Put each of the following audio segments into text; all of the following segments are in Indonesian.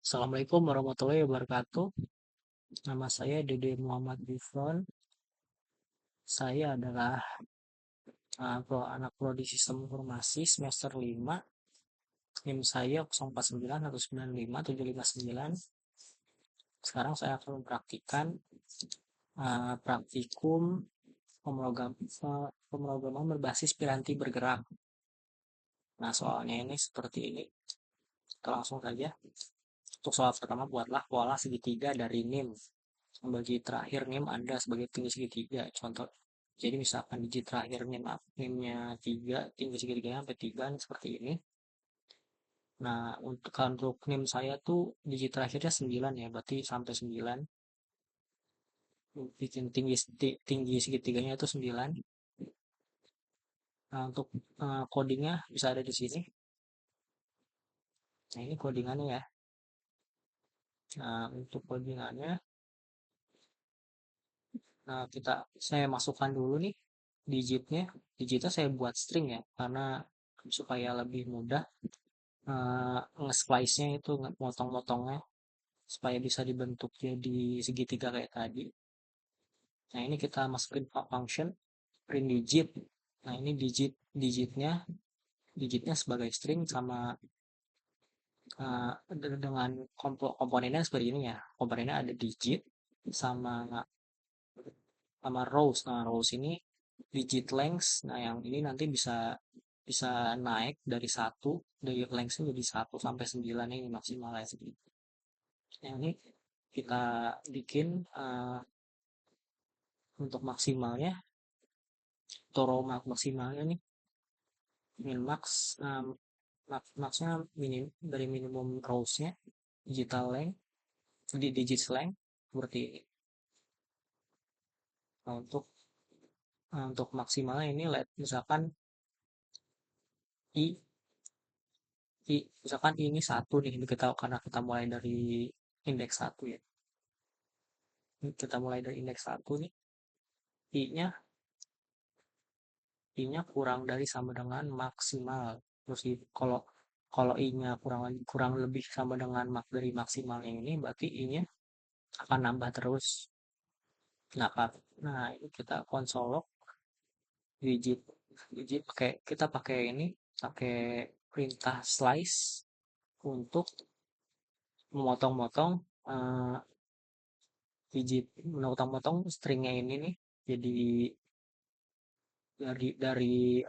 Assalamualaikum warahmatullahi wabarakatuh. Nama saya Dede Muhammad Gifron. Saya adalah anak prodi Sistem Informasi semester 5. NIM saya 0491957759. Sekarang saya akan mempraktikkan praktikum pemrograman berbasis piranti bergerak. Nah, soalnya ini seperti ini. Kita langsung saja. Untuk soal pertama, buatlah pola segitiga dari NIM. Bagi terakhir NIM Anda sebagai tinggi segitiga. Contoh, jadi misalkan digit terakhir NIM-nya 3, tinggi segitiganya sampai 3 seperti ini. Nah, untuk NIM saya tuh digit terakhirnya 9 ya, berarti sampai 9. Bikin tinggi segitiganya itu 9. Nah, untuk codingnya bisa ada di sini. Nah, ini codingannya ya. Nah, untuk codingannya, nah saya masukkan dulu nih digitnya. Digitnya saya buat string ya, karena supaya lebih mudah nge-splice-nya itu motong-motongnya supaya bisa dibentuk jadi segitiga kayak tadi. Nah, ini kita masukin function print digit. Nah, ini digitnya sebagai string sama dengan komponennya seperti ini ya. Komponennya ada digit sama sama rows. Nah, rows ini digit length. Nah, yang ini nanti bisa bisa naik dari length jadi 1 sampai 9 ini maksimalnya segitu. Yang ini kita bikin untuk maksimalnya atau maksimalnya nih min max maxnya dari minimum rows-nya digital length di digit length seperti ini. Nah, untuk maksimalnya ini misalkan i misalkan ini 1 nih karena kita mulai dari indeks 1 ya. Kita mulai dari indeks 1 nih, i-nya i-nya kurang dari sama dengan maksimal. Terus kalau kalau i-nya kurang lebih sama dengan dari maksimal yang ini, berarti i-nya akan nambah terus. Nah, ini kita konsol digit digit kita pakai perintah slice untuk memotong-motong uh, memotong-motong stringnya ini nih jadi dari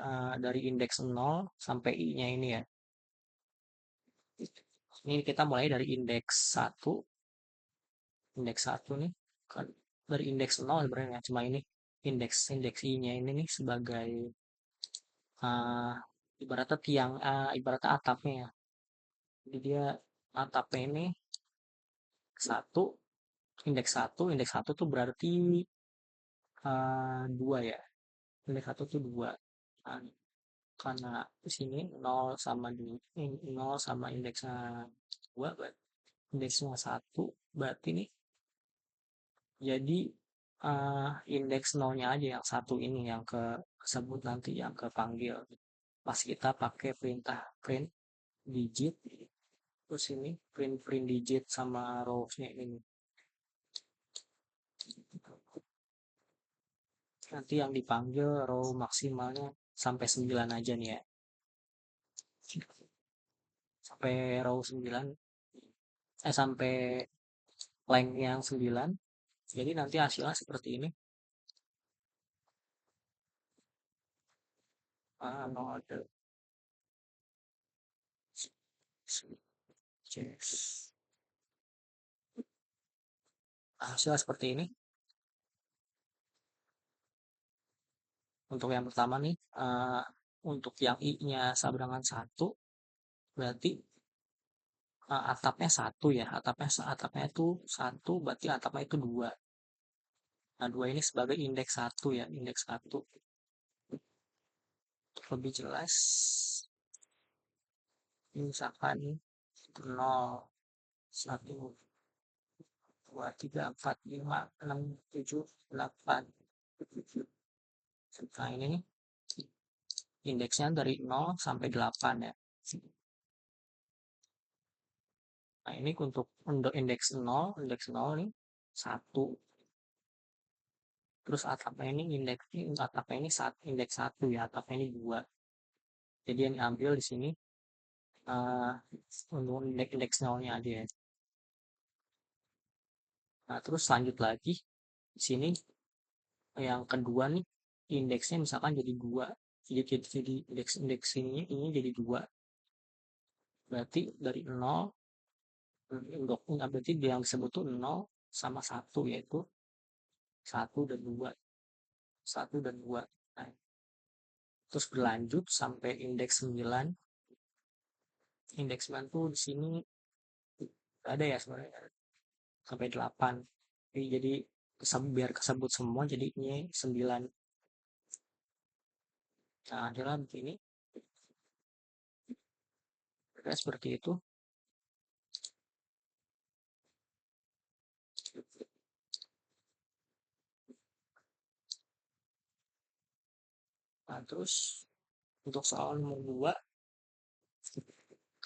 indeks 0 sampai i-nya ini ya. Ini kita mulai dari indeks satu nih kan dari indeks 0 sebenarnya cuma ini indeks i-nya ini nih sebagai uh, ibaratnya atapnya ya. Jadi dia atapnya ini satu indeks satu tuh berarti 2 ya. Indeks satu tuh 2. Nah, karena di sini 0 sama indeksnya 2 berarti indeksnya 1 berarti nih jadi indeks nolnya aja yang satu ini yang kesebut nanti yang kepanggil pas kita pakai perintah print digit terus ini print print digit sama rows-nya ini nanti yang dipanggil row maksimalnya sampai 9 aja nih ya sampai row 9 sampai length yang 9 jadi nanti hasilnya seperti ini node hasilnya seperti ini untuk yang pertama nih untuk yang i-nya sama dengan 1 berarti atapnya 1 ya atapnya itu 1 berarti atapnya itu 2. Nah, 2 ini sebagai indeks 1 ya indeks 1 untuk lebih jelas misalkan 0 1 2 3 4 5 6 7 8 nah ini nih indeksnya dari 0 sampai 8 ya. Nah, ini untuk indeks 0 nih 1. Terus atapnya ini indeks 1 ya, atapnya ini 2. Jadi yang diambil di sini uh, untuk indeks 0-nya aja ya. Nah, terus lanjut lagi di sini yang kedua nih indeksnya misalkan jadi 2. Jadi indeks ini jadi 2. Berarti dari 0 untuk berarti yang disebut tuh 0 sama 1 yaitu 1 dan 2. 1 dan 2. Nah, terus berlanjut sampai indeks 9. Indeks 9 tuh di sini ada ya sebenarnya sampai 8. Jadi biar kesebut semua jadinya 9. Nah, adalah begini. Seperti itu. Nah, terus untuk soal nomor 2,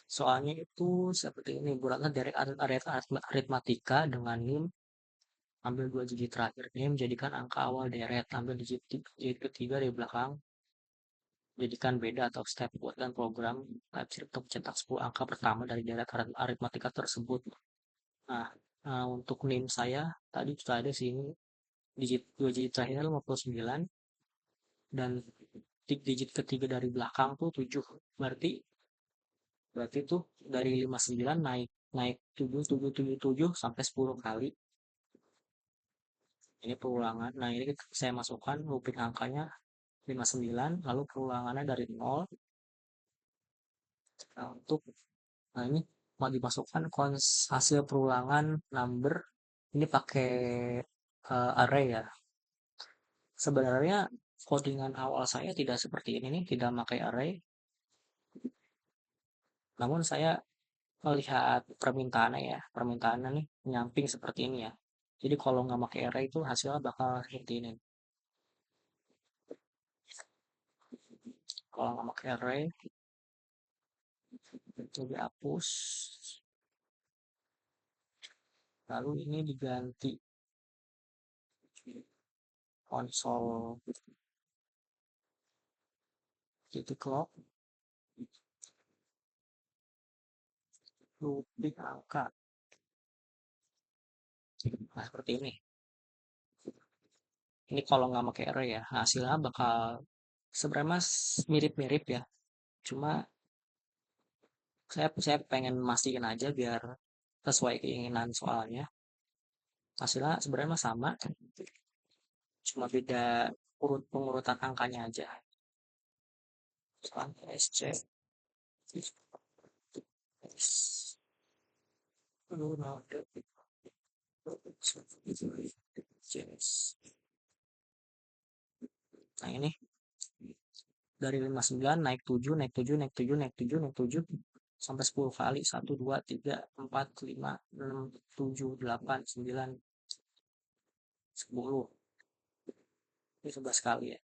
soalnya itu seperti ini. Bulatlah dari aritmatika dengan NIM. Ambil 2 digit terakhir NIM, jadikan angka awal deret. Ambil digit ketiga dari belakang. Jadikan beda atau step buat dan program TypeScript untuk cetak 10 angka pertama dari deret aritmatika tersebut. Nah, untuk NIM saya tadi sudah ada sini dua digit terakhirnya 59 dan digit ketiga dari belakang tuh 7. Berarti tuh dari 59 naik naik 7 sampai 10 kali. Ini perulangan. Nah, ini saya masukkan looping angkanya 59 lalu perulangannya dari 0. Nah, ini mau dimasukkan hasil perulangan number ini pakai array ya. Sebenarnya codingan awal saya tidak seperti ini nih, tidak pakai array. Namun saya melihat permintaannya nih nyamping seperti ini ya. Jadi kalau nggak pakai array itu hasilnya bakal seperti ini. Kalau nggak pakai array, itu dihapus. Lalu ini diganti konsol titik clock looping angka. Nah, seperti ini. Ini kalau nggak pakai array ya, hasilnya bakal sebenarnya mirip-mirip ya. Cuma saya pengen mastiin aja biar sesuai keinginan soalnya. Hasilnya sebenarnya sama, cuma beda pengurutan angkanya aja. Soalnya SC nah ini dari 59 naik 7 naik 7 naik 7 naik 7 naik 7 sampai 10 kali 1 2 3 4 5 6 7 8 9 10. Ini 11 kali ya.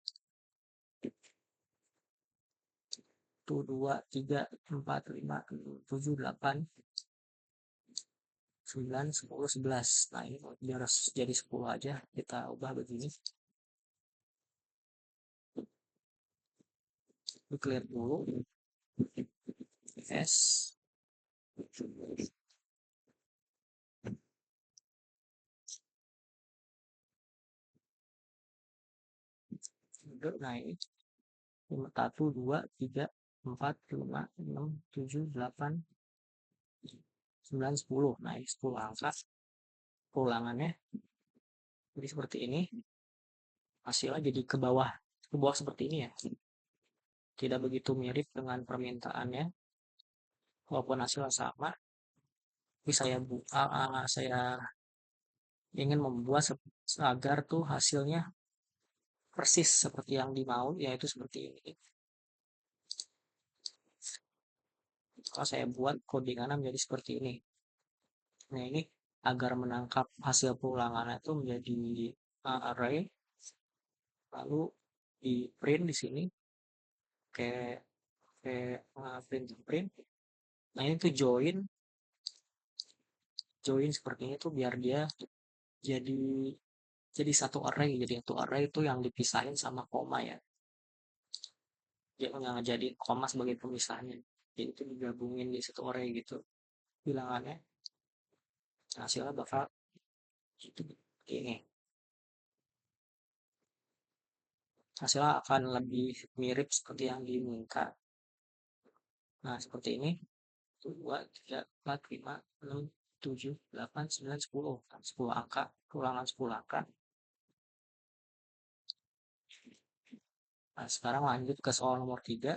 1 2 3 4 5 6 7 8 9 10 11. Nah, ini biar jadi 10 aja kita ubah begini. Clear dulu. S naik 1 2 3 4 5 6 7 8 9 10 naik 10 angka. Ulangannya jadi seperti ini. Hasilnya jadi ke bawah seperti ini ya. Tidak begitu mirip dengan permintaannya walaupun hasilnya sama. Tapi saya ingin membuat agar tuh hasilnya persis seperti yang dimau, yaitu seperti ini. Kalau saya buat codingannya menjadi seperti ini. Nah, ini agar menangkap hasil perulangannya itu menjadi array, lalu di print di sini kayak print. Nah, ini tuh join join seperti ini tuh biar dia jadi satu array. Jadi satu array itu yang dipisahin sama koma ya. Dia nggak jadi koma sebagai pemisahnya. Jadi itu digabungin di satu array gitu bilangannya. Hasilnya bakal gitu. Ini hasilnya akan lebih mirip seperti yang diinginkan. Nah, seperti ini. 2, 3, 4, 5, 6, 7, 8, 9, 10. 10 angka, ulangan 10 angka. Nah, sekarang lanjut ke soal nomor 3.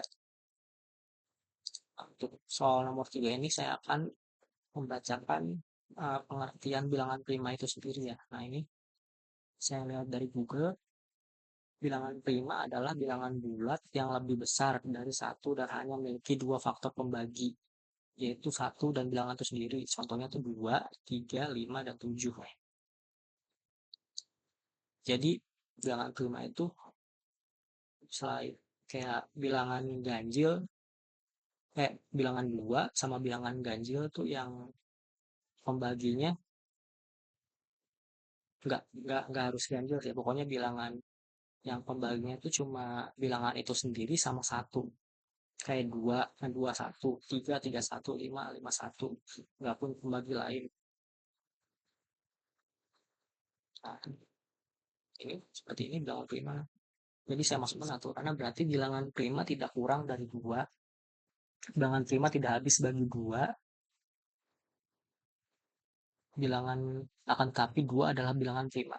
Untuk soal nomor 3 ini saya akan membacakan pengertian bilangan prima itu sendiri ya. Nah, ini saya lihat dari Google, bilangan prima adalah bilangan bulat yang lebih besar dari satu dan hanya memiliki dua faktor pembagi, yaitu satu dan bilangan itu sendiri. Contohnya itu 2, 3, 5, dan 7. Jadi bilangan prima itu selain kayak bilangan ganjil, bilangan 2 sama bilangan ganjil tuh yang pembaginya nggak harus ganjil ya. Pokoknya bilangan yang pembaginya itu cuma bilangan itu sendiri sama satu. Kayak 2, 2, 1, 3, 3, 1, 5, 5, 1. Nggak pun pembagi lain. Nah, ini seperti ini bilangan prima. Jadi saya masukkan aturannya berarti bilangan prima tidak kurang dari 2. Bilangan prima tidak habis bagi 2. Bilangan akan tetapi 2 adalah bilangan prima.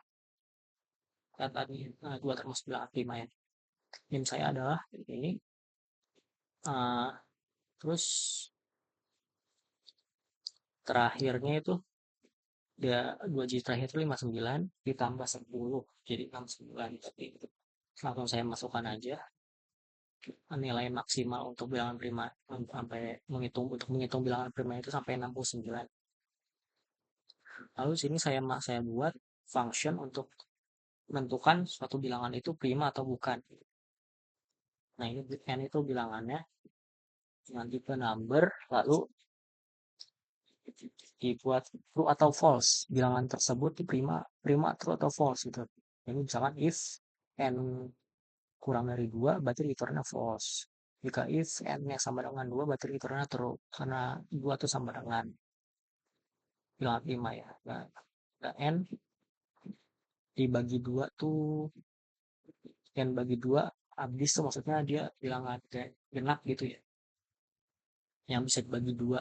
Ya, tadi 2 termasuk bilangan prima ya. NIM saya adalah ini. Terus terakhirnya itu dia 2 digit terakhir itu 59 ditambah 10 jadi 69 seperti itu. Langsung saya masukkan aja nilai maksimal untuk bilangan prima sampai menghitung bilangan prima itu sampai 69. Lalu sini saya buat function untuk menentukan suatu bilangan itu prima atau bukan. Nah, ini n itu bilangannya dengan tipe number, lalu dibuat true atau false. Bilangan tersebut prima true atau false gitu. Ini misalkan if n kurang dari 2 berarti returnnya false. Jika if n yang sama dengan 2 berarti returnnya true karena 2 itu sama dengan bilangan prima ya. Nah, n dibagi 2 tuh n bagi 2 habis tuh maksudnya dia bilangan kayak genap gitu ya. Yang bisa dibagi 2.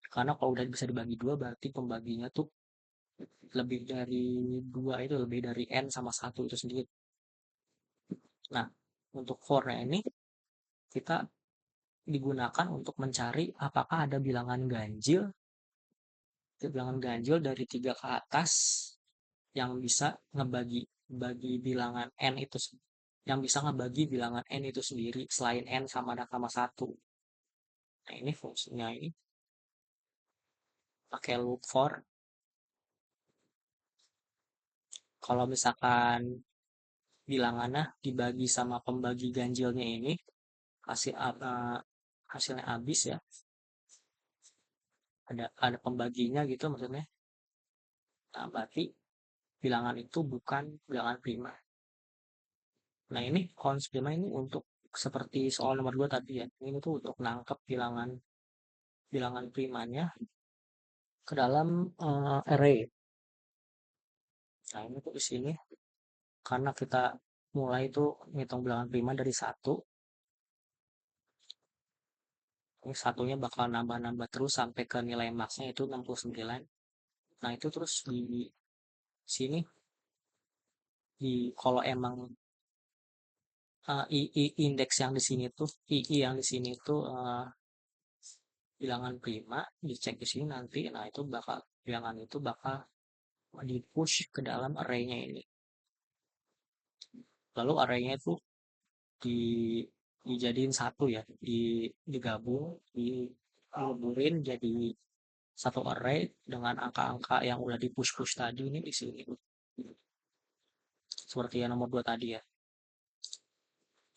Karena kalau udah bisa dibagi 2 berarti pembaginya tuh lebih dari 2 itu lebih dari n sama 1 itu sendiri. Nah, untuk for-nya ini kita digunakan untuk mencari apakah ada bilangan ganjil dari 3 ke atas yang bisa bagi bilangan n itu yang bisa ngebagi bilangan n itu sendiri selain n sama sama 1. Nah, ini fungsinya ini pakai loop for. Kalau misalkan bilangannya dibagi sama pembagi ganjilnya ini hasil hasilnya habis ya, ada pembaginya gitu maksudnya. Nah, berarti bilangan itu bukan bilangan prima. Nah, ini cons prima ini untuk seperti soal nomor 2 tadi ya. Ini tuh untuk nangkep bilangan primanya ke dalam array. Nah, ini tuh di sini karena kita mulai itu ngitung bilangan prima dari 1. Ini satunya bakal nambah-nambah terus sampai ke nilai maksnya itu 69. Nah, itu terus di sini kalau emang indeks yang di sini tuh yang di sini tuh bilangan prima, dicek di sini nanti. Nah, itu bilangan itu bakal di push ke dalam array-nya ini. Lalu array-nya itu di dijadiin satu ya, digabung, dileburin jadi satu array dengan angka-angka yang udah di push-push tadi ini di sini. Seperti yang nomor 2 tadi ya.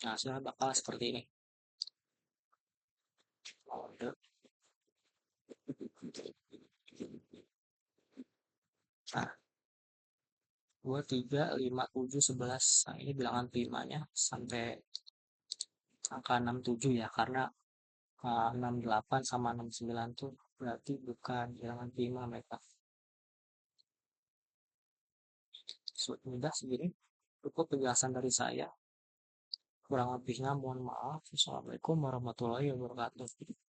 Nah, hasilnya bakal seperti ini. 2, 3, 5, 7, 11. Nah, ini bilangan primanya sampai angka 67 ya, karena 68 sama 69 tuh berarti bukan bilangan prima mereka. Sudah segini cukup penjelasan dari saya. Kurang lebihnya mohon maaf. Assalamualaikum warahmatullahi wabarakatuh.